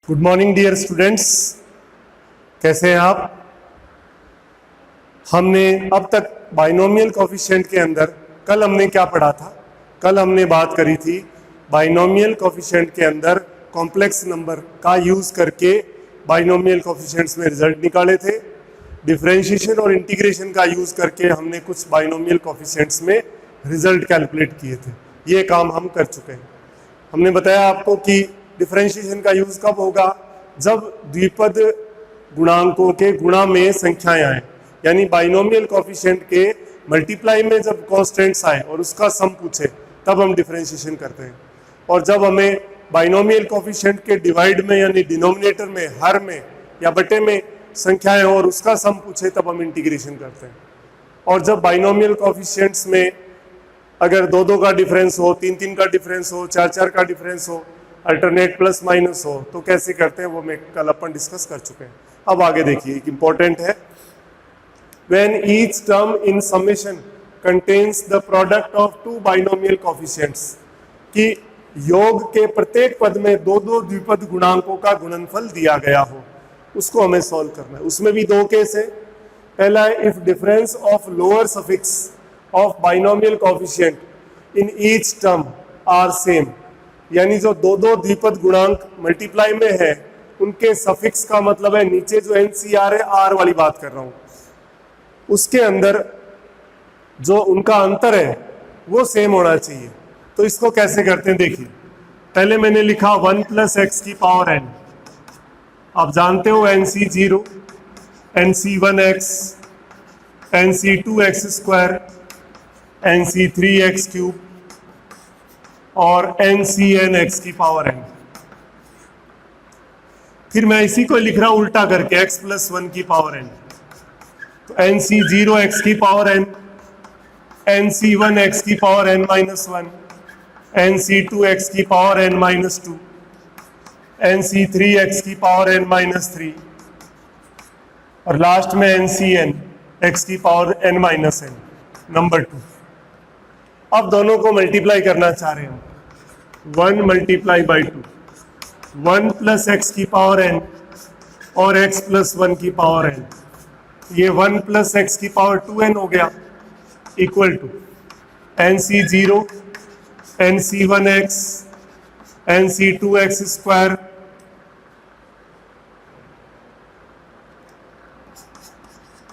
Good morning dear students, कैसे हैं आप। हमने अब तक बाइनोमियल कोफिशिएंट के अंदर कल हमने क्या पढ़ा था। कल हमने बात करी थी बाइनोमियल कोफिशिएंट के अंदर कॉम्प्लेक्स नंबर का यूज करके बाइनोमियल कोफिशिएंट्स में रिजल्ट निकाले थे। डिफरेंशिएशन और इंटीग्रेशन का यूज करके हमने कुछ बाइनोमियल कोफिशिएंट्स में रिजल्ट कैलकुलेट किए थे। ये काम हम कर चुके हैं। हमने बताया आपको कि डिफरेंशिएशन का यूज कब होगा, जब द्विपद गुणांकों के गुणा में संख्याएं आए, यानी बाइनोमियल कोफिशिएंट के मल्टीप्लाई में जब कांस्टेंट्स आए और उसका सम पूछे तब हम डिफरेंशिएशन करते हैं। और जब हमें बाइनोमियल कोफिशिएंट के डिवाइड में यानी डिनोमिनेटर में, हर में या बटे में संख्याएं हो और उसका सम पूछे तब हम इंटीग्रेशन करते हैं। और जब बाइनोमियल कोफिशिएंट्स में अगर दो दो का डिफरेंस हो, तीन तीन का डिफरेंस हो, चार चार का डिफरेंस हो, अल्टरनेट प्लस माइनस हो, तो कैसे करते हैं वो मैं कल अपन डिस्कस कर चुके हैं। अब आगे देखिए, एक इंपॉर्टेंट है, when each term in summation contains the product of two binomial coefficients, कि योग के प्रत्येक पद में दो दो द्विपद गुणांकों का गुणनफल दिया गया हो, उसको हमें सॉल्व करना है। उसमें भी दो केस है। पहला है if difference of lower suffix of binomial coefficient in each term are same, यानी जो दो दो द्विपद गुणांक मल्टीप्लाई में है उनके सफिक्स का मतलब है नीचे जो एनसीआर है, आर वाली बात कर रहा हूं, उसके अंदर जो उनका अंतर है वो सेम होना चाहिए। तो इसको कैसे करते हैं देखिए। पहले मैंने लिखा 1 + x की पावर n। आप जानते हो NC0, NC1x, NC2x², NC3x³ और NCnx की पावर n। फिर मैं इसी को लिख रहा हूं उल्टा करके x + 1 की पावर n। तो NC0x की पावर n, NC1x की पावर n-1, NC2x की पावर n-2, NC3x की पावर n-3 और लास्ट में NCnx की पावर n-n नंबर 2। अब दोनों को मल्टीप्लाई करना चाह रहे हैं। 1 × 2, 1 + x की पावर n और x + 1 की पावर n, ये 1 + x की पावर 2n हो गया, equal to NC0, NC1x, NC2x²,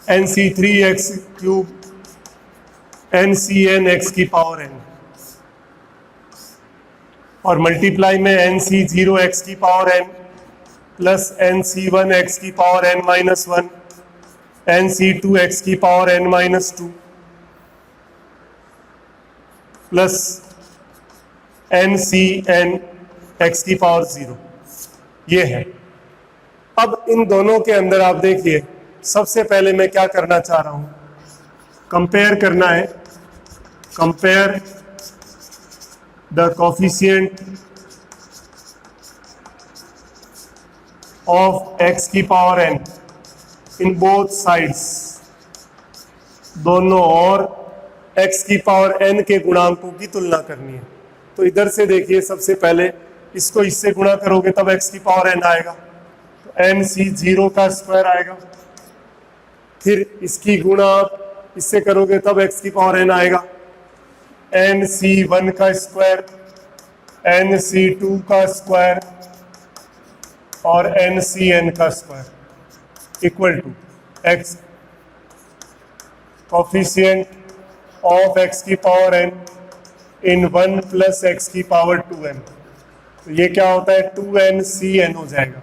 NC3x³, NCnx की पावर n और मल्टीप्लाई में NC0x की पावर n प्लस NC1x की पावर n-1, NC2x की पावर n-2 प्लस NCnx की पावर 0, ये है। अब इन दोनों के अंदर आप देखिए, सबसे पहले मैं क्या करना चाह रहा हूं, कंपेयर करना है। Compare the coefficient of x की power n in both sides, दोनों और x की पावर n के गुणांकों की तुलना करनी है। तो इधर से देखिए, सबसे पहले इसको इससे गुणा करोगे तब x की पावर n आएगा, तो NC0² आएगा। फिर इसकी गुणा इससे करोगे तब x की पावर n आएगा, NC1² NC2² और NCn² equal to x coefficient of x की पावर n इन 1 + x की पावर 2n। तो ये क्या होता है, 2NCn हो जाएगा।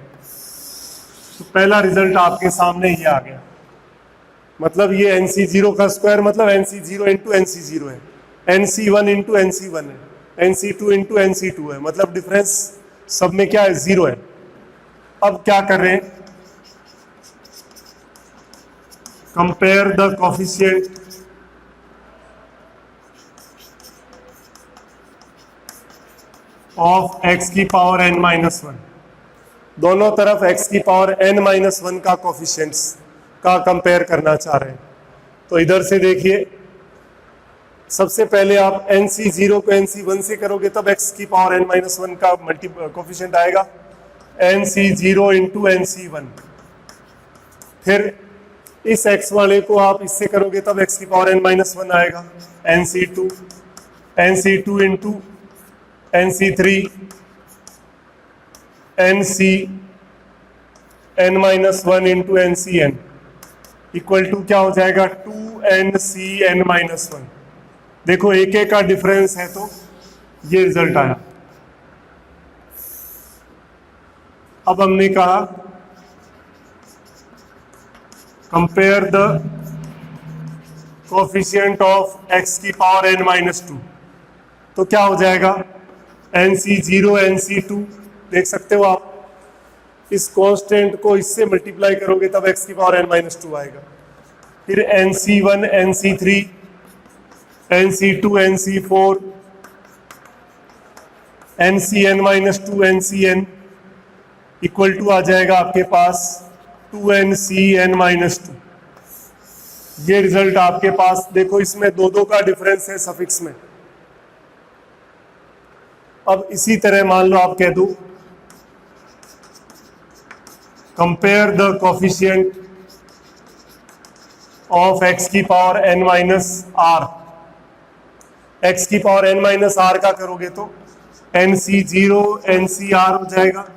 तो पहला रिजल्ट आपके सामने ही आ गया। मतलब ये NC0² मतलब NC0 × NC0 है, NC1 × NC1 है, NC2 × NC2 है, मतलब डिफरेंस सब में क्या है, 0 है। अब क्या कर रहे हैं, compare the coefficient of x की पावर n-1। दोनों तरफ x की पावर n-1 का कोफिशिएंट्स का कंपेयर करना चाह रहे हैं। तो इधर से देखिए, सबसे पहले आप NC0 को NC1 से करोगे तब x की पावर n-1 का कोफिशिएंट आएगा। NC0 into NC1। फिर इस x वाले को आप इससे करोगे तब x की पावर n-1 आएगा, NC2 into NC3 NCn-1 into NCn equal to क्या हो जाएगा 2NCn-1। देखो एक एक का डिफरेंस है तो ये रिजल्ट आया। अब हमने कहा compare the coefficient of x की पावर n-2, तो क्या हो जाएगा NC0 NC2, देख सकते हो आप, इस कांस्टेंट को इससे मल्टीप्लाई करोगे तब x की पावर n-2 आएगा। फिर NC1 NC3 NC2 NC4 NCn-2 NCn equal to आ जाएगा आपके पास 2NCn-2। ये रिजल्ट आपके पास, देखो इसमें दो दो का डिफरेंस है सफिक्स में। अब इसी तरह मान लो आप कह दो compare the coefficient of x की पावर n-r। x की पावर n-r का करोगे तो NC0 NCr हो जाएगा,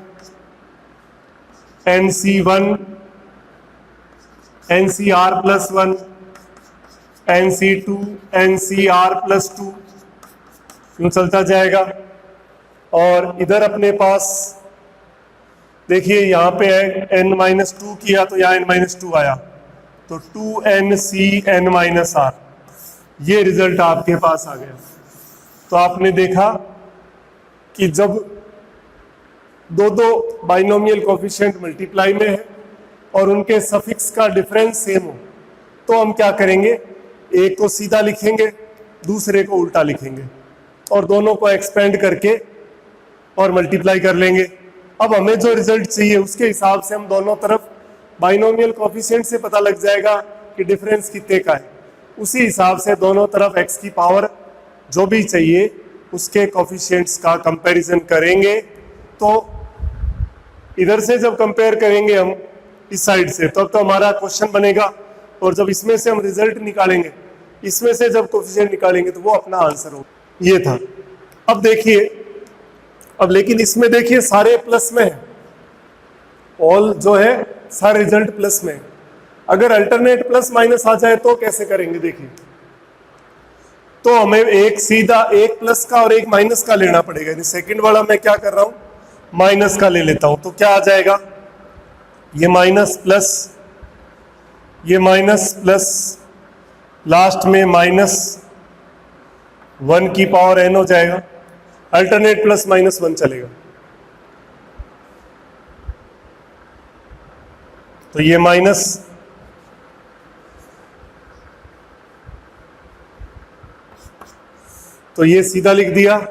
NC1 NCr+1 NC2 NCr+2 यूं चलता जाएगा। और इधर अपने पास देखिए यहाँ पे है n-2 किया तो यहाँ n-2 आया तो 2NCn-r, ये रिजल्ट आपके पास आ गया। तो आपने देखा कि जब दो दो बाइनोमियल कोफिशिएंट मल्टीप्लाई में है और उनके सफिक्स का डिफरेंस सेम हो तो हम क्या करेंगे, एक को सीधा लिखेंगे दूसरे को उल्टा लिखेंगे और दोनों को एक्सपेंड करके और मल्टीप्लाई कर लेंगे। अब हमें जो रिजल्ट चाहिए उसके हिसाब से हम दोनों तरफ बाइनोमियल कोफिशिएंट से पता लग जाएगा कि डिफरेंस कितने का है। उसी हिसाब से दोनों तरफ x की पावर जो भी चाहिए उसके कोफिशिएंट्स का कंपैरिजन करेंगे। तो इधर से जब कंपेयर करेंगे हम इस साइड से तब तो हमारा क्वेश्चन बनेगा, और जब इसमें से हम रिजल्ट निकालेंगे, इसमें से जब कोफिशिएंट निकालेंगे तो वो अपना आंसर होगा। ये था। अब देखिए, अब लेकिन इसमें देखिए सारे प्लस में है, ऑल जो है सारे रिजल्ट प्लस में है। अगर अल्टरनेट प्लस माइनस आ जाए तो कैसे करेंगे, देखिए तो हमें एक सीधा एक प्लस का और एक माइनस का लेना पड़ेगा। यानी सेकंड वाला मैं क्या कर रहा हूं, माइनस का ले लेता हूं, तो क्या आ जाएगा, ये माइनस प्लस, ये माइनस प्लस, लास्ट में -1 की पावर n हो जाएगा। अल्टरनेट प्लस -1 चलेगा, तो ये माइनस, तो ये सीधा लिख दिया,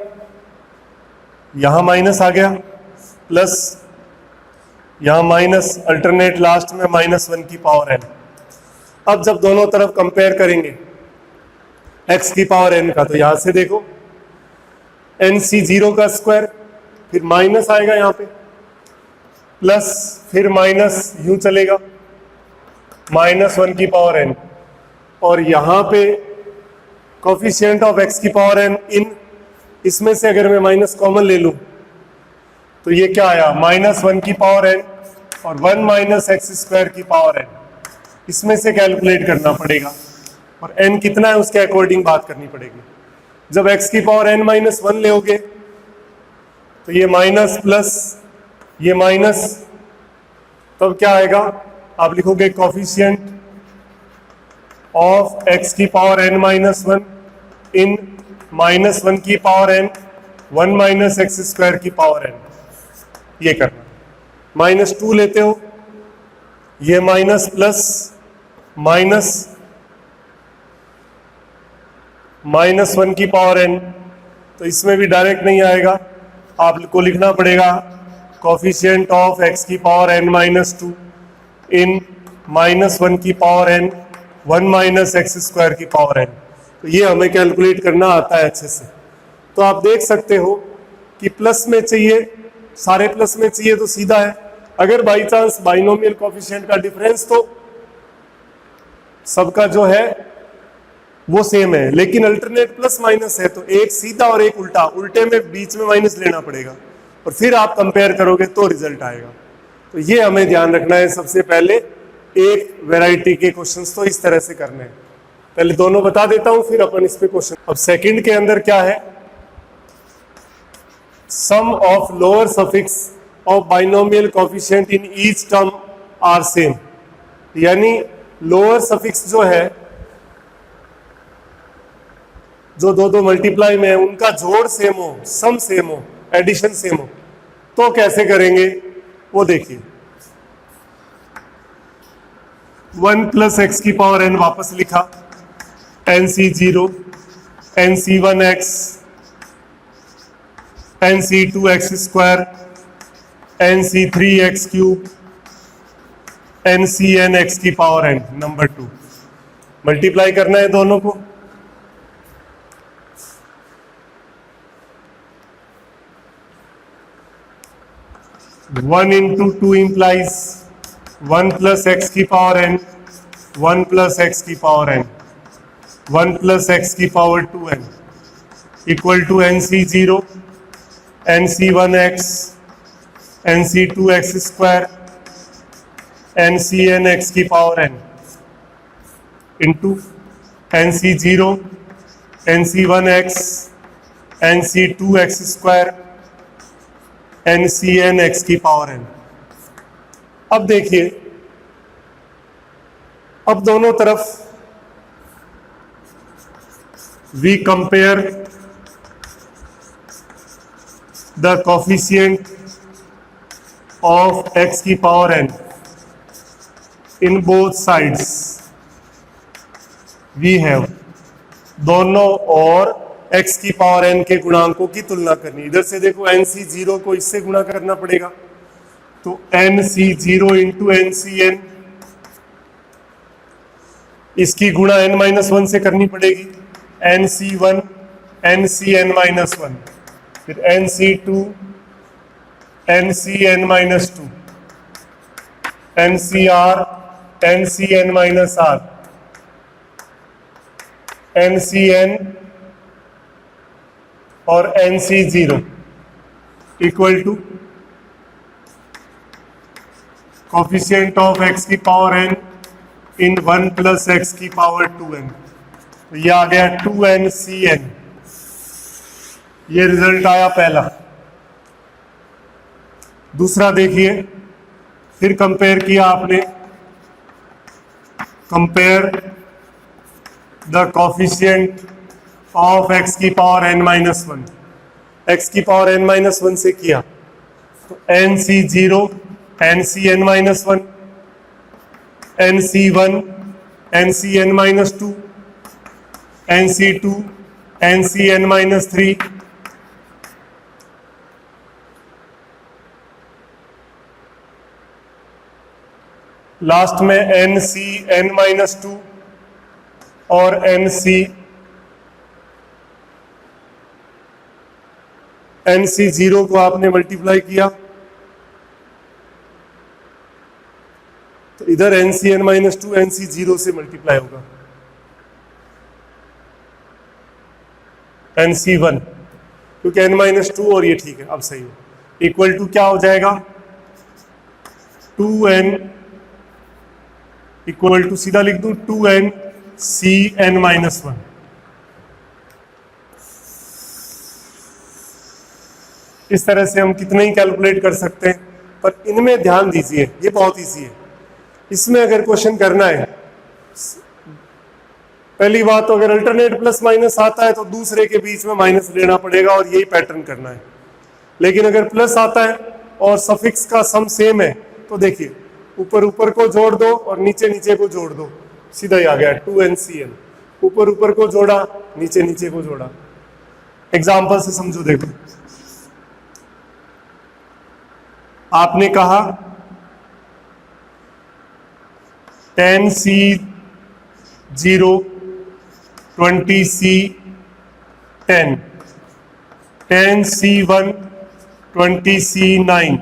यहां माइनस आ गया, प्लस यहां माइनस, अल्टरनेट लास्ट में -1 की पावर n। अब जब दोनों तरफ कंपेयर करेंगे x की पावर n का, तो यहां से देखो NC0 का स्क्वायर, फिर माइनस आएगा यहां पे, प्लस फिर माइनस, यूं चलेगा -1 की पावर n, और यहां पे कोफिशिएंट ऑफ x की पावर n इन, इसमें से अगर मैं माइनस कॉमन ले लूं तो ये क्या आया, -1 की पावर n और 1 - x² की पावर n। इसमें से कैलकुलेट करना पड़ेगा और n कितना है उसके अकॉर्डिंग बात करनी पड़ेगी। जब x की पावर n-1 लोगे तो ये माइनस प्लस, ये माइनस, तब क्या आएगा, आप लिखोगे कोफिशिएंट ऑफ x की पावर n-1 इन -1 की पावर n 1 - x² की पावर n। ये करना, -2 लेते हो, ये माइनस प्लस माइनस -1 की पावर n, तो इसमें भी डायरेक्ट नहीं आएगा, आपको लिखना पड़ेगा कोफिशिएंट ऑफ x की पावर n-2 इन -1 की पावर n 1 - x² की पावर n। तो ये हमें कैलकुलेट करना आता है अच्छे से। तो आप देख सकते हो कि प्लस में चाहिए सारे प्लस में चाहिए तो सीधा है। अगर बाई चांस बाइनोमियल कोफिशिएंट का डिफरेंस तो सबका जो है वो सेम है, लेकिन अल्टरनेट प्लस माइनस है तो एक सीधा और एक उल्टा, उल्टे में बीच में माइनस लेना पड़ेगा और फिर आप कंपेयर करोगे तो रिजल्ट आएगा। तो ये हमें ध्यान रखना है। सबसे पहले एक वैरायटी के क्वेश्चंस तो इस तरह से करने हैं। पहले दोनों बता देता हूं फिर अपन इस पे क्वेश्चन। अब सेकंड के अंदर क्या है, sum of lower suffix of binomial coefficient in each term are same, यानी लोअर सफिक्स जो है जो दो दो मल्टीप्लाई में है उनका जोड़ सेम हो, सम सेम हो, एडिशन सेम हो, तो कैसे करेंगे वो देखिए। 1 प्लस एक्स की पावर एन वापस लिखा, NC0, NC1x, NC2x square, NC3x cube, NCnx की पावर n नंबर 2। मल्टीप्लाई करना है दोनों को। One into two implies 1 plus x की पावर n, 1 प्लस एक्स की पावर n, 1 प्लस एक्स की power 2n equal to NC0, NC1x, NC2x square, NCnx की power n into NC0, NC1x, NC2x square, NCnx की power n। अब देखिए, अब दोनों तरफ we compare the coefficient of x की power n in both sides. We have दोनों और x की पावर n के गुणांकों की तुलना करनी। इधर से देखो NC0 को इससे गुणा करना पड़ेगा, तो NC0 इंटू NCn, इसकी गुणा n-1 से करनी पड़ेगी, NC1 NCn-1, फिर NC2 NCn-2, NCr NCn-r, NCn और NC0 equal to coefficient of x की power n in 1 plus x की पावर 2n। तो ये आ गया 2NCn। ये रिजल्ट आया पहला। दूसरा देखिए, फिर कंपेयर किया आपने, compare the coefficient of x की पावर n-1, x की पावर n-1 से किया तो NC0 NCn-1, NC1 NCn-2, NC2 NCn-3, last में NCn-2 और NC0 को आपने मल्टीप्लाई किया तो इधर NCn-2 NC0 से मल्टीप्लाई होगा, NC1 क्योंकि n-2 और ये ठीक है, अब सही है, इक्वल टू क्या हो जाएगा 2n इक्वल टू सीधा लिख दूं 2NCn-1। इस तरह से हम कितने ही कैलकुलेट कर सकते हैं, पर इनमें ध्यान दीजिए, ये बहुत इजी है। इसमें अगर क्वेश्चन करना है, पहली बात तो अगर अल्टरनेट प्लस माइनस आता है तो दूसरे के बीच में माइनस लेना पड़ेगा और यही पैटर्न करना है। लेकिन अगर प्लस आता है और सफिक्स का सम सेम है तो देखिए, ऊपर ऊपर को जोड़ दो और नीचे नीचे को जोड़ दो, सीधा ही आ गया 2NCn। ऊपर ऊपर को जोड़ा, नीचे नीचे को जोड़ा। एग्जाम्पल से समझो, देखो आपने कहा 10C0 20C10, 10C1 20C9,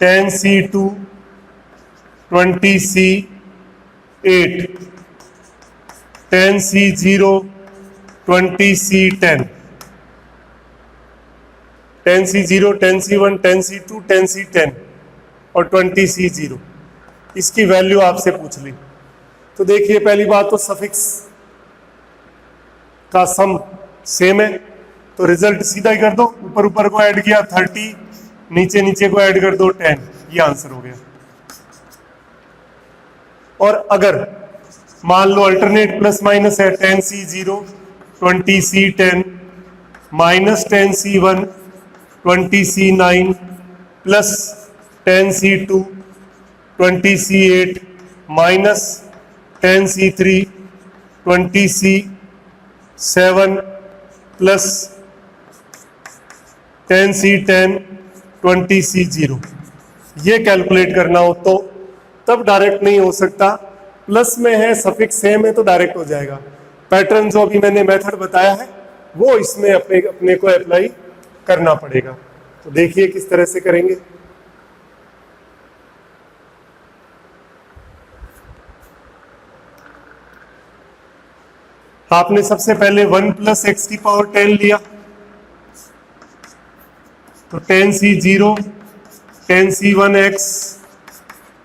10C2, 20C8, 10C0, 20C10, 10C0, 10C1, 10C2, 10C10 और 20C0। इसकी वैल्यू आपसे पूछ ली। तो देखिए पहली बात तो सफिक्स का सम सेम है, तो रिजल्ट सीधा ही कर दो, ऊपर ऊपर को ऐड किया 30, नीचे नीचे को ऐड कर दो 10, ये आंसर हो गया। और अगर मान लो अल्टरनेट प्लस माइनस है, 10C0, 20C10 minus 10C1, 20C9 plus 10C2, 20C8 minus 10C3, 20C7 plus 10C10, 20C0, ये कैलकुलेट करना हो तो तब डायरेक्ट नहीं हो सकता। प्लस में है, सफिक्स सेम है तो डायरेक्ट हो जाएगा। पैटर्न जो अभी मैंने मेथड बताया है वो इसमें अपने को अप्लाई करना पड़ेगा। तो देखिए किस तरह से करेंगे। आपने सबसे पहले 1 प्लस एक्स की पावर 10 लिया, तो 10C0, 10C1x,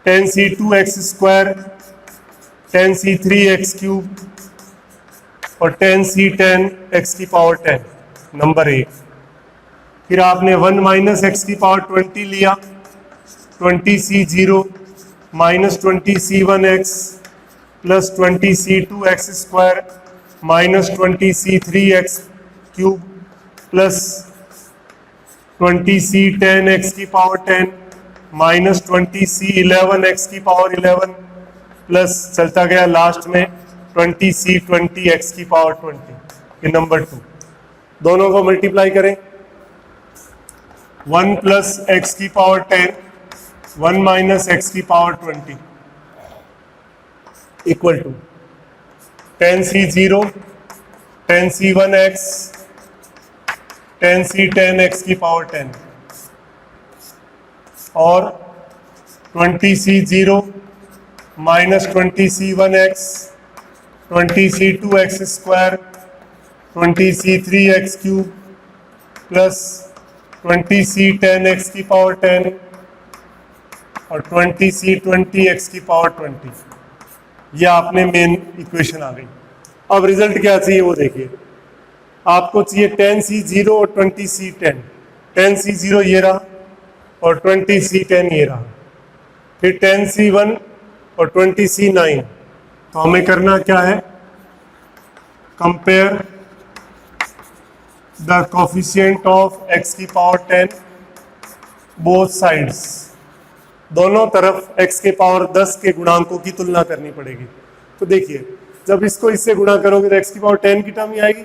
10C2x square, 10C3x cube और 10C10 x की पावर 10, नंबर 1। फिर आपने 1 माइनस एक्स की पावर 20 लिया, 20C0 minus 20C1x plus 20C2x square minus 20C3x cube plus 20C10x की पावर 10 माइनस 20C11x की पावर 11 प्लस चलता गया लास्ट में 20C20x की पावर 20, ये नंबर 2। दोनों को मल्टीप्लाई करें, 1 प्लस एक्स की पावर 10, 1 माइनस एक्स की power 20 equal to 10C0, 10C1x, 10C10x की पावर 10 और 20C0 minus 20C1x, 20C2x square, 20C3x cube plus 20C10x की पावर 10 और 20C20x की पावर 20, ये आपने मेन इक्वेशन आ गई। अब रिजल्ट क्या चाहिए वो देखिए। आपको चाहिए 10C0 और 20C10, 10C0 ये रहा और 20C10 ये रहा, फिर 10C1 और 20C9। तो हमें करना क्या है, compare the coefficient of x की पावर 10 बोथ साइड्स, दोनों तरफ x के पावर 10 के गुणांकों की तुलना करनी पड़ेगी। तो देखिए जब इसको इससे गुणा करोगे तो x की पावर 10 की टर्म ही आएगी।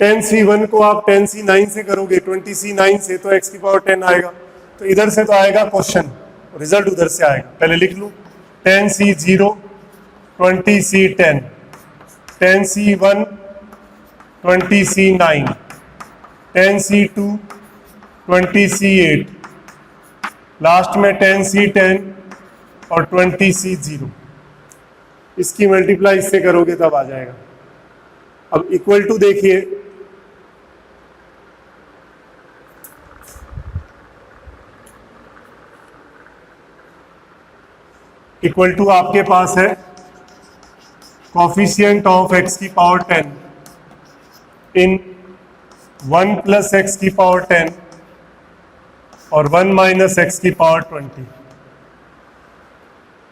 10C1 को आप 10C9 से करोगे, 20C9 से, तो x की पावर 10 आएगा। तो इधर से तो आएगा क्वेश्चन, रिजल्ट उधर से आएगा। पहले लिख लूं, 10C0, 20C10, 10C1, 20C9, 10C2, 20C8, last में 10C10 और 20C0। इसकी मल्टीप्लाई इससे करोगे तब आ जाएगा। अब इक्वल टू देखिए, इक्वल टू आपके पास है कोफिशिएंट ऑफ x की पावर 10 इन 1 प्लस एक्स की पावर 10 और 1 माइनस एक्स की पावर 20।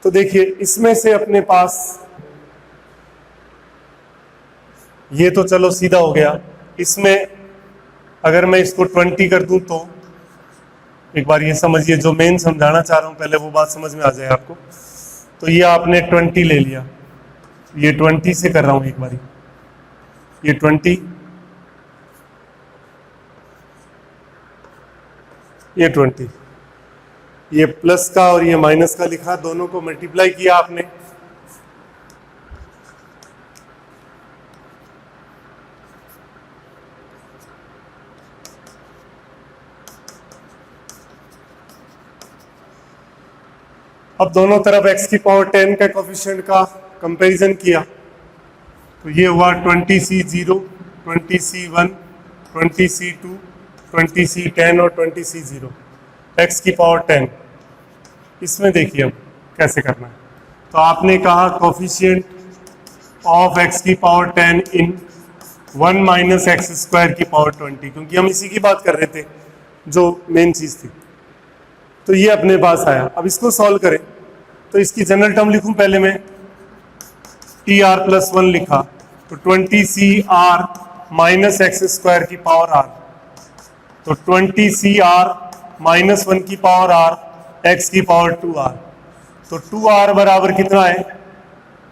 तो देखिए इसमें से अपने पास ये तो चलो सीधा हो गया। इसमें अगर मैं इसको 20 कर दूं तो एक बार ये समझिए, जो मेन समझाना चाह रहा हूं पहले वो बात समझ में आ जाए आपको। तो ये आपने 20 ले लिया, ये 20 से कर रहा हूं एक बारी, ये 20, ये 20, ये प्लस का और ये माइनस का लिखा, दोनों को मल्टीप्लाई किया आपने। अब दोनों तरफ x की पावर 10 का कोफिशिएंट का कंपैरिजन किया तो ये हुआ 20C0, 20C1, 20C2, 20C10 और 20C0, x की पावर 10। इसमें देखिए अब कैसे करना है। तो आपने कहा कोफिशिएंट ऑफ x की पावर 10 इन 1 माइनस एक्स स्क्वायर की पावर 20, क्योंकि हम इसी की बात कर रहे थे जो मेन चीज थी। तो ये अपने पास आया। अब इसको सॉल्व करें तो इसकी जनरल टर्म लिखूं पहले मैं, टी आर प्लस 1 लिखा तो 20C r minus x square की पावर r, तो 20C r माइनस 1 की पावर r x की पावर 2r, तो 2r बराबर कितना है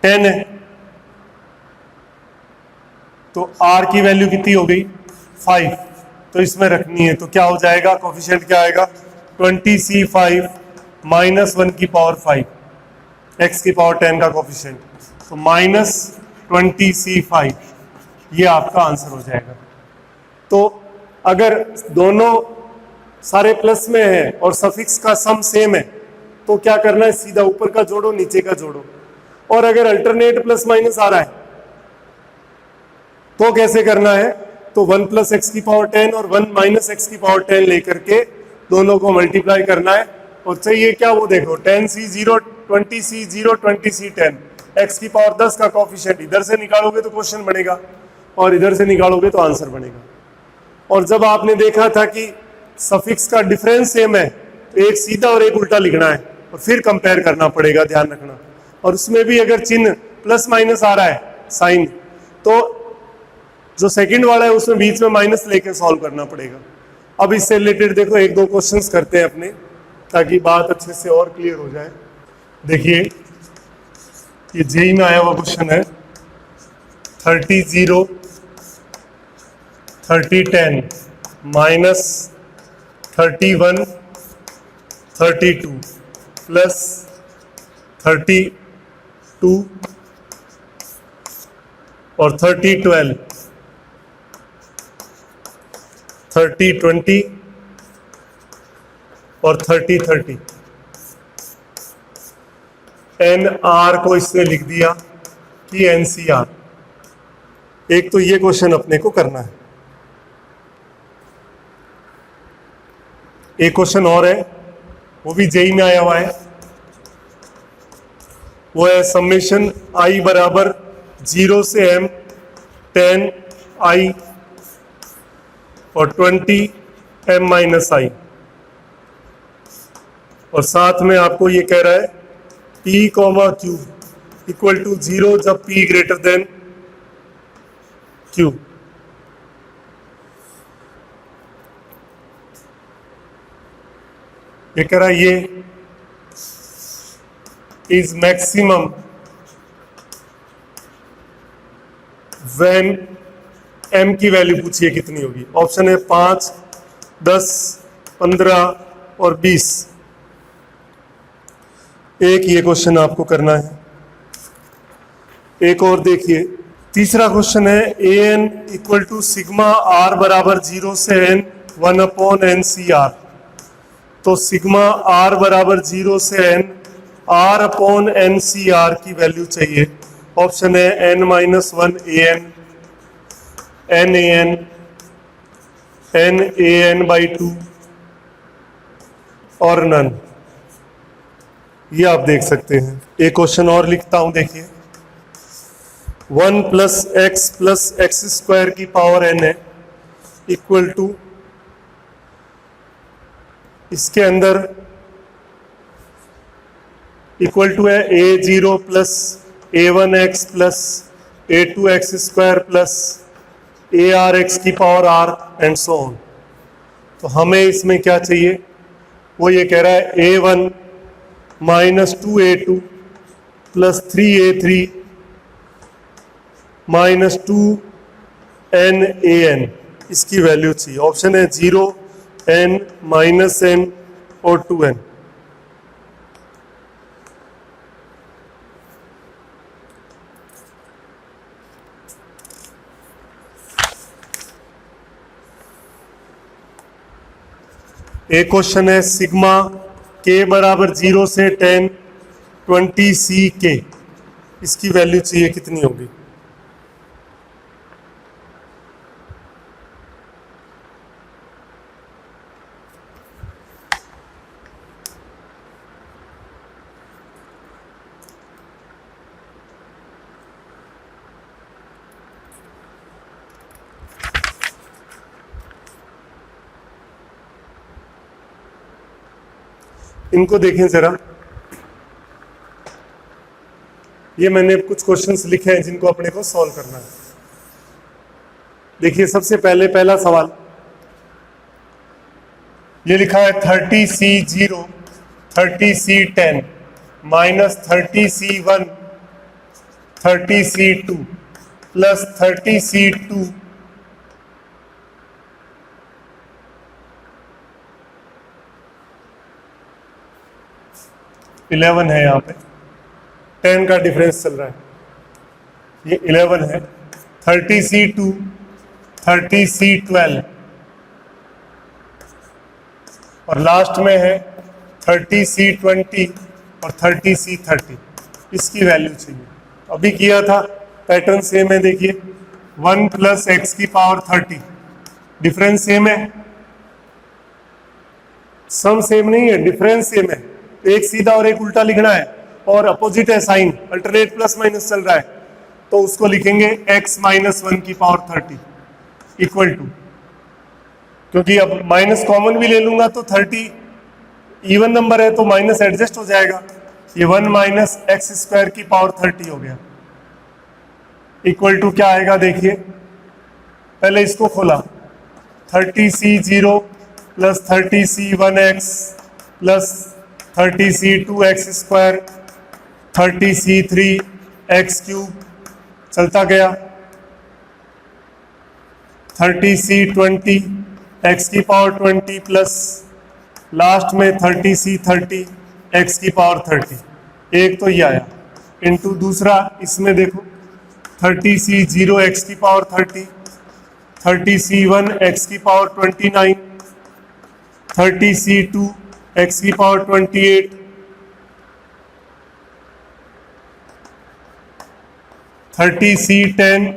10 है। तो r की वैल्यू कितनी हो गई 5, तो इसमें रखनी है। तो क्या हो जाएगा कोफिशिएंट क्या आएगा 20C5 माइनस 1 की पावर 5, x की पावर 10 का कोफिशिएंट, तो माइनस 20C5, ये आपका आंसर हो जाएगा। तो अगर दोनों सारे प्लस में है और सफिक्स का सम सेम है तो क्या करना है, सीधा ऊपर का जोड़ो नीचे का जोड़ो। और अगर अल्टरनेट प्लस माइनस आ रहा है तो कैसे करना है, तो 1 प्लस एक्स की पावर 10 और 1 माइनस एक्स की पावर 10 लेकर के दोनों को मल्टीप्लाई करना है। और चाहिए क्या वो देखो 10C0, 20C0, 20C10, एक्स की पावर 10 का कोफिशिएंट इधर से निकालोगे तो क्वेश्चन बनेगा और इधर से निकालोगे तो आंसर बनेगा। और जब आपने देखा था कि सफिक्स का डिफरेंस सेम है तो एक सीधा और एक उल्टा लिखना है और फिर कंपेयर करना पड़ेगा, ध्यान रखना। और उसमें भी अगर चिन्ह प्लस माइनस आ रहा है साइन, तो जो सेकंड वाला है उसमें बीच में माइनस लेके सॉल्व करना पड़ेगा। अब इससे रिलेटेड देखो एक दो क्वेश्चंस करते हैं अपने, ताकि बात अच्छे से और क्लियर हो जाए। देखिए ये जेई में आया हुआ क्वेश्चन है 30, 30, 10 माइनस 31, 32 प्लस 32 और 30, 12, 30, 20 और 30, 30। एन आर को इसने लिख दिया कि एनसीआर। एक तो ये क्वेश्चन अपने को करना है। एक क्वेश्चन और है, वो भी जेई में आया हुआ है, वो है समेशन आई बराबर 0 से m 10 i और 20 m माइनस आई, और साथ में आपको ये कह रहा है p, q इक्वल टू 0 जब p ग्रेटर देन q। ये कह रहा है ये इज मैक्सिमम व्हेन m की वैल्यू पूछिए कितनी होगी। ऑप्शन है 5, 10, 15 और 20। एक ये क्वेश्चन आपको करना है। एक और देखिए, तीसरा क्वेश्चन है A N equal to sigma R बराबर 0 से n 1 upon N C R. तो सिग्मा आर बराबर 0 से n R upon N C R की वैल्यू चाहिए। ऑप्शन है n minus 1 A N, N A N, N A N by 2 और none. ये आप देख सकते हैं। एक क्वेश्चन और लिखता हूं, देखिए 1 प्लस एक्स स्क्वायर की पावर n है इक्वल टू, इसके अंदर इक्वल टू है a0 plus a1x plus a2x square plus arx की power r and so on. तो हमें इसमें क्या चाहिए, वो ये कह रहा है a1 minus 2a2 plus 3a3 minus 2nan, इसकी वैल्यू चाहिए। ऑप्शन है 0, n, माइनस n और 2n। एक क्वेश्चन है सिग्मा k बराबर 0 से 10 20 CK, इसकी वैल्यू चाहिए कितनी होगी? इनको देखें जरा, ये मैंने कुछ क्वेश्चंस लिखे हैं जिनको अपने को सॉल्व करना है। देखिए सबसे पहले पहला सवाल ये लिखा है 30C0 30C10 minus 30C1 30C2 plus 30C2 11 है, यहाँ पे 10 का डिफरेंस चल रहा है, ये 11 है। 30C2 30C12 और लास्ट में है 30C20 और 30C30, इसकी वैल्यू चाहिए। अभी किया था पैटर्न सेम है, देखिए 1 प्लस एक्स की पावर 30, डिफरेंस सेम है, सम सेम नहीं है, डिफरेंस सेम है। एक सीधा और एक उल्टा लिखना है और अपोजिट है साइन, अल्टरनेट प्लस माइनस चल रहा है, तो उसको लिखेंगे x माइनस 1 की पावर 30 इक्वल टू, क्योंकि अब माइनस कॉमन भी ले लूंगा तो 30 इवन नंबर है तो माइनस एडजस्ट हो जाएगा, ये 1 माइनस एक्स स्क्वायर की पावर 30 हो गया, इक्वल टू क्या आएगा देखिए, पहले इसको खोला 30C0 plus 30C1x plus 30C2x square 30C3x cube चलता गया, 30C20 x की पावर 20 प्लस लास्ट में 30C30 x की पावर 30, एक तो ये आया इनटू दूसरा, इसमें देखो 30C0 x की पावर 30 30C1 x की पावर 29 30C2 x की पावर 28 30C10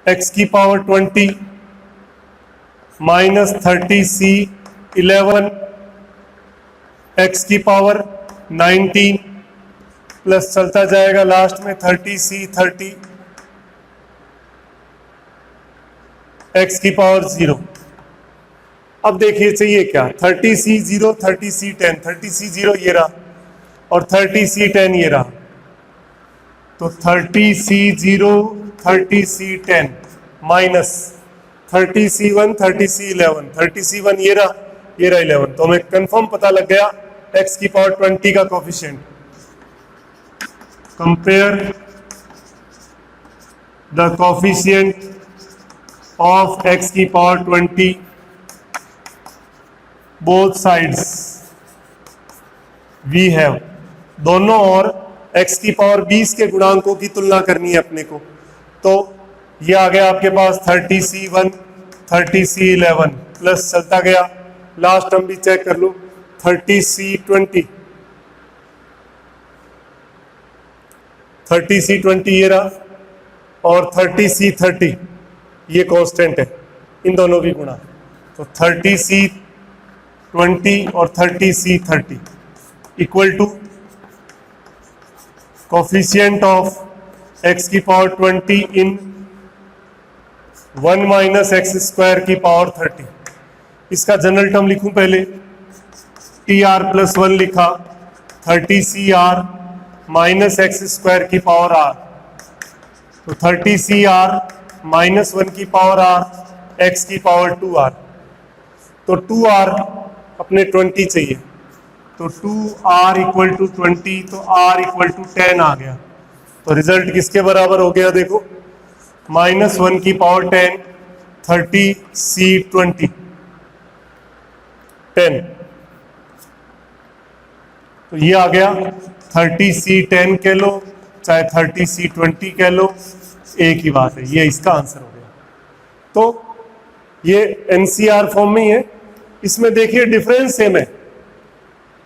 x की पावर 20 माइनस 30C11 x की पावर 19 प्लस चलता जाएगा लास्ट में 30C30 x की पावर 0। अब देखिए चाहिए क्या, 30C0 30C10, 30C0 ये रहा और 30C10 ये रहा, तो 30C0 30C10 minus 30C1 30C11, 30C1 ये रहा 11, तो हमें कंफर्म पता लग गया x की पावर 20 का coefficient. Compare the coefficient of x की power 20 both sides we have, दोनों और x की पावर 20 के गुणांकों की तुलना करनी है अपने को, तो ये आ गया आपके पास 30C1 30C11 प्लस चलता गया, लास्ट टर्म भी चेक कर लो 30C20 30C20 ये रहा और 30C30 ये कांस्टेंट है, इन दोनों की गुणा, तो 30C20 और 30C30 equal to coefficient of x की power 20 in 1 minus x square की पावर 30। इसका जनरल टर्म लिखूं पहले, TR प्लस 1 लिखा 30CR माइनस एक्स स्क्वायर की पावर R, तो 30CR माइनस 1 की पावर R x की पावर 2R, तो 2R अपने 20 चाहिए, तो 2R इक्वल टू 20, तो R इक्वल टू 10 आ गया, तो रिजल्ट किसके बराबर हो गया देखो, माइनस 1 की पावर 10 30C20 10, तो ये आ गया 30C10 कह लो चाहे 30C20 कह लो, एक ही बात है, ये इसका आंसर हो गया। तो ये NCR फॉर्म में ही है, इसमें देखिए डिफरेंस सेम है,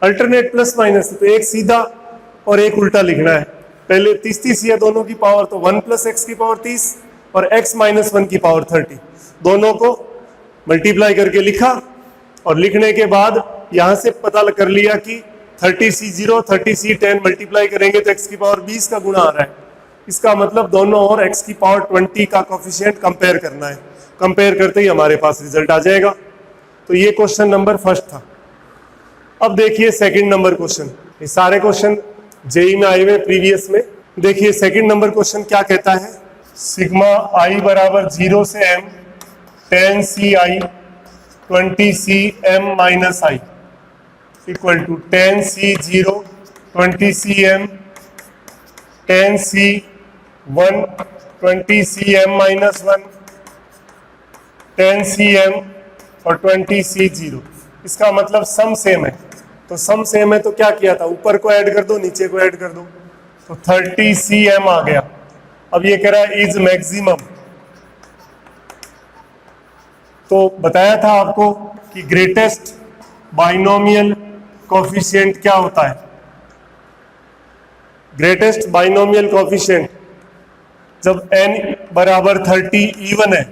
अल्टरनेट प्लस माइनस, तो एक सीधा और एक उल्टा लिखना है। पहले 30 है दोनों की पावर, तो 1 + x की पावर 30 और x - 1 की पावर 30, दोनों को मल्टीप्लाई करके लिखा। और लिखने के बाद यहां से पता कर लिया कि 30c0 30c10 मल्टीप्लाई करेंगे तो x की पावर 20 का गुणा आ रहा है। इसका मतलब दोनों और x की पावर 20 का कोफिशिएंट कंपेयर करना है। कंपेयर करते ही हमारे पास रिजल्ट आ जाएगा। तो ये क्वेश्चन नंबर फर्स्ट था। अब देखिए सेकंड नंबर क्वेश्चन। ये सारे क्वेश्चन जेई में आए हुए प्रीवियस में। देखिए सेकंड नंबर क्वेश्चन क्या कहता है, सिग्मा i बराबर 0 से m 10ci 20cm - i equal to 10c0 20cm 10c1 20cm - 1 10cm और 20c0। इसका मतलब सम सेम है। तो सम सेम है तो क्या किया था, ऊपर को ऐड कर दो नीचे को ऐड कर दो, तो 30cm आ गया। अब ये कह रहा है इज मैक्सिमम। तो बताया था आपको कि ग्रेटेस्ट बाइनोमियल कोफिशिएंट क्या होता है। ग्रेटेस्ट बाइनोमियल कोफिशिएंट जब n बराबर 30 इवन है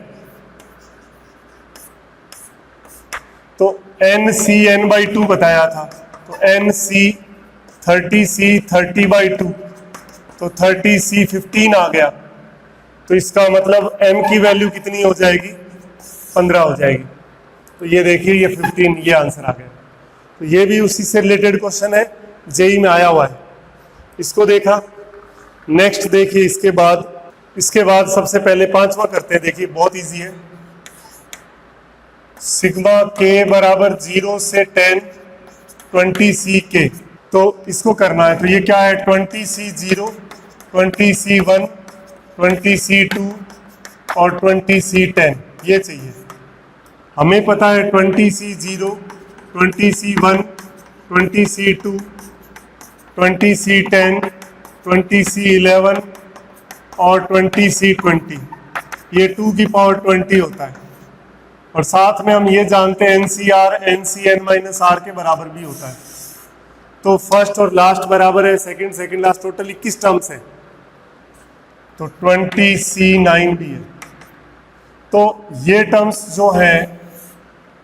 तो NCn/2 बताया था। तो NC 30C 30/2 तो 30C 15 आ गया। तो इसका मतलब m की वैल्यू कितनी हो जाएगी, 15 हो जाएगी। तो ये देखिए ये 15, ये आंसर आ गया। तो ये भी उसी से रिलेटेड क्वेश्चन है, जेई में आया हुआ है। इसको देखा। नेक्स्ट देखिए इसके बाद सबसे पहले पांचवा करते हैं। देखिए बहुत इजी है। सिग्मा k बराबर 0 से 10 20c k। तो इसको करना है। तो ये क्या है, 20c0 20c1 20c2 और 20c10 ये चाहिए। हमें पता है 20c0 20c1 20c2 20c10 20c11 और 20c20, ये 2 की पावर 20 होता है। और साथ में हम ये जानते हैं NCR NCn-r के बराबर भी होता है। तो फर्स्ट और लास्ट बराबर है, सेकंड लास्ट, टोटल 21 टर्म्स है। तो 20c9 भी है। तो ये टर्म्स जो है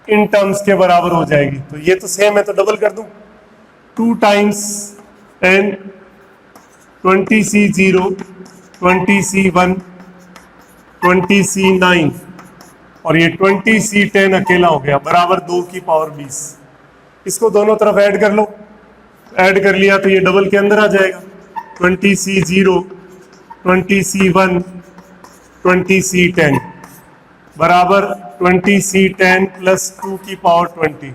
इन टर्म्स के बराबर हो जाएगी। तो ये तो सेम है तो डबल कर दूं, 2 times n 20c0 20c1 20c9 और ये 20c10 अकेला हो गया बराबर 2 की पावर 20। इसको दोनों तरफ ऐड कर लो। ऐड कर लिया तो ये डबल के अंदर आ जाएगा। 20c0 20c1 20c10 बराबर 20c10 प्लस 2 की पावर 20।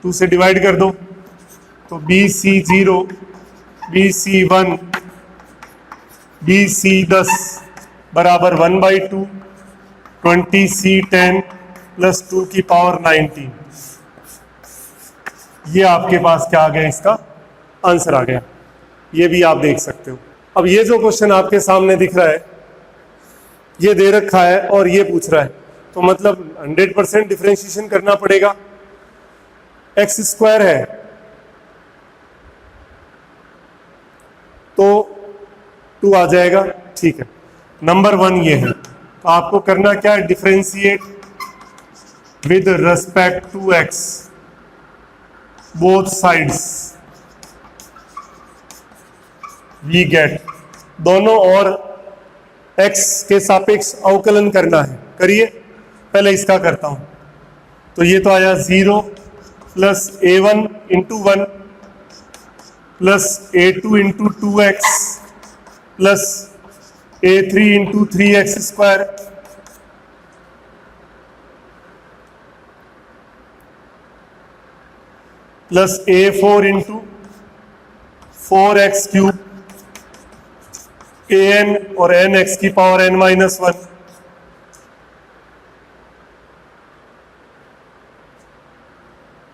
2 से डिवाइड कर दो तो bc0 bc1 bc10 बराबर 1/2 20c10 प्लस 2 की पावर 19। ये आपके पास क्या आ गया, इसका आंसर आ गया। ये भी आप देख सकते हो। अब ये जो क्वेश्चन आपके सामने दिख रहा है, ये दे रखा है और ये पूछ रहा है, तो मतलब 100% डिफरेंशिएशन करना पड़ेगा। x² है तो 2 आ जाएगा, ठीक है। नंबर 1 ये है। तो आपको करना क्या है, differentiate with respect to x both sides. We get दोनों और x के सापेक्ष अवकलन करना है। करिए, पहले इसका करता हूं। तो ये तो आया 0 plus a1 into 1 plus a2 into 2x plus a3 into 3x² plus a4 into 4x³ an और nx की पावर n-1।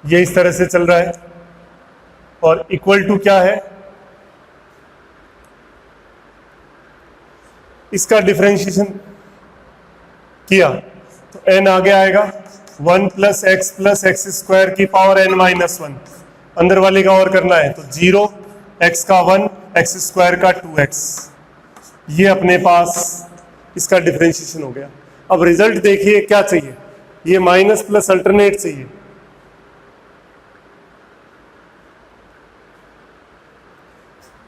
ये इस तरह से चल रहा है। और इक्वल टू क्या है, इसका डिफरेंशिएशन किया तो n आगे आएगा 1 प्लस एक्स प्लस x² की पावर n-1। अंदर वाले का और करना है तो 0 x का 1 एक्स स्क्वायर का 2x, ये अपने पास इसका डिफरेंशिएशन हो गया। अब रिजल्ट देखिए क्या चाहिए, ये माइनस प्लस अल्टरनेट चाहिए,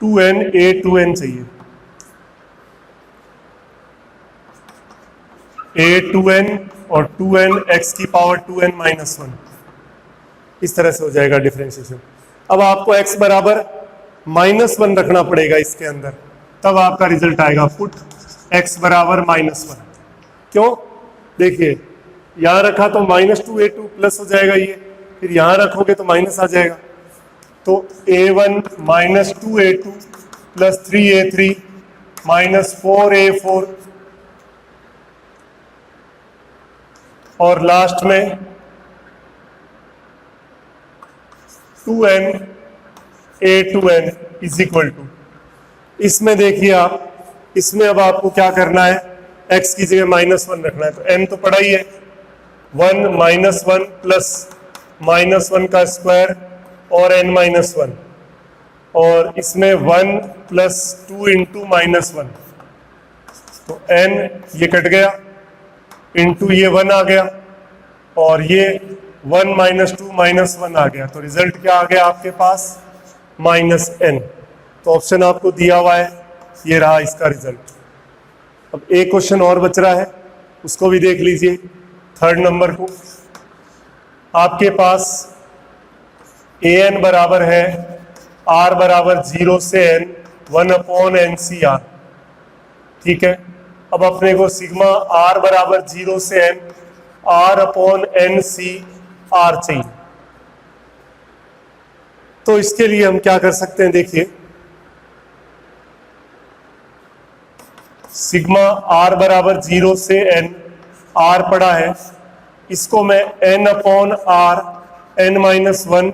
two n a two n चाहिए, ए टू एन और टू एन एक्स की power two n minus one, इस तरह से हो जाएगा डिफरेंशिएशन। अब आपको x बराबर माइनस वन रखना पड़ेगा इसके अंदर, तब आपका रिजल्ट आएगा पुट x बराबर माइनस वन। क्यों? देखिए यहां रखा तो minus two a two plus हो जाएगा ये, फिर यहां रखोगे तो माइनस आ जाएगा, तो a1 minus two a two plus three a three minus four a four, और लास्ट में two n a two n is equal to, इसमें देखिए आप, इसमें अब आपको क्या करना है, x की जगह माइनस वन रखना है, तो n तो पड़ा ही है, one minus one plus minus one का स्क्वायर और n माइनस वन, और इसमें one plus two into minus one, तो n ये कट गया, इंटू ये वन आ गया, और ये one minus two minus one आ गया, तो रिजल्ट क्या आ गया आपके पास, माइनस n। तो ऑप्शन आपको दिया हुआ है, ये रहा इसका रिजल्ट। अब एक क्वेश्चन और बच रहा है, उसको भी देख लीजिए, थर्ड नंबर को। आपके पास ए एन बराबर है r बराबर 0 से n 1 upon N C r, ठीक है। अब अपने को सिग्मा r बराबर 0 से n r upon N C r चाहिए, तो इसके लिए हम क्या कर सकते हैं, देखिए सिग्मा r बराबर 0 से n, r पड़ा है, इसको मैं n अपॉन r n minus one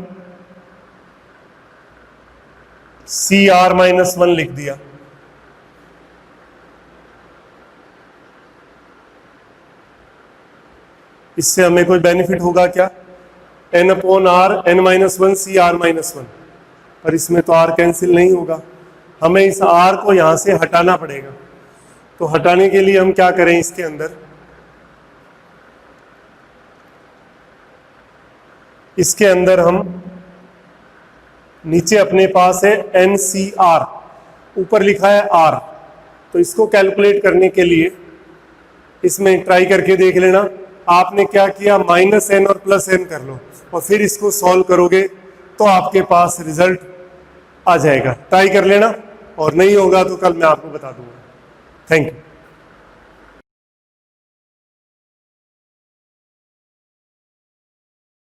C r minus one लिख दिया। इससे हमें कोई बेनिफिट होगा क्या, n upon r n minus one C r minus one, पर इसमें तो r कैंसिल नहीं होगा, हमें इस r को यहां से हटाना पड़ेगा। तो हटाने के लिए हम क्या करें, इसके अंदर हम नीचे अपने पास है एन सी आर, ऊपर लिखा है r, तो इसको कैलकुलेट करने के लिए इसमें ट्राई करके देख लेना। आपने क्या किया, माइनस एन और प्लस एन कर लो, और फिर इसको सॉल्व करोगे तो आपके पास रिजल्ट आ जाएगा। ट्राई कर लेना, और नहीं होगा तो कल मैं आपको बता दूंगा। Thank you.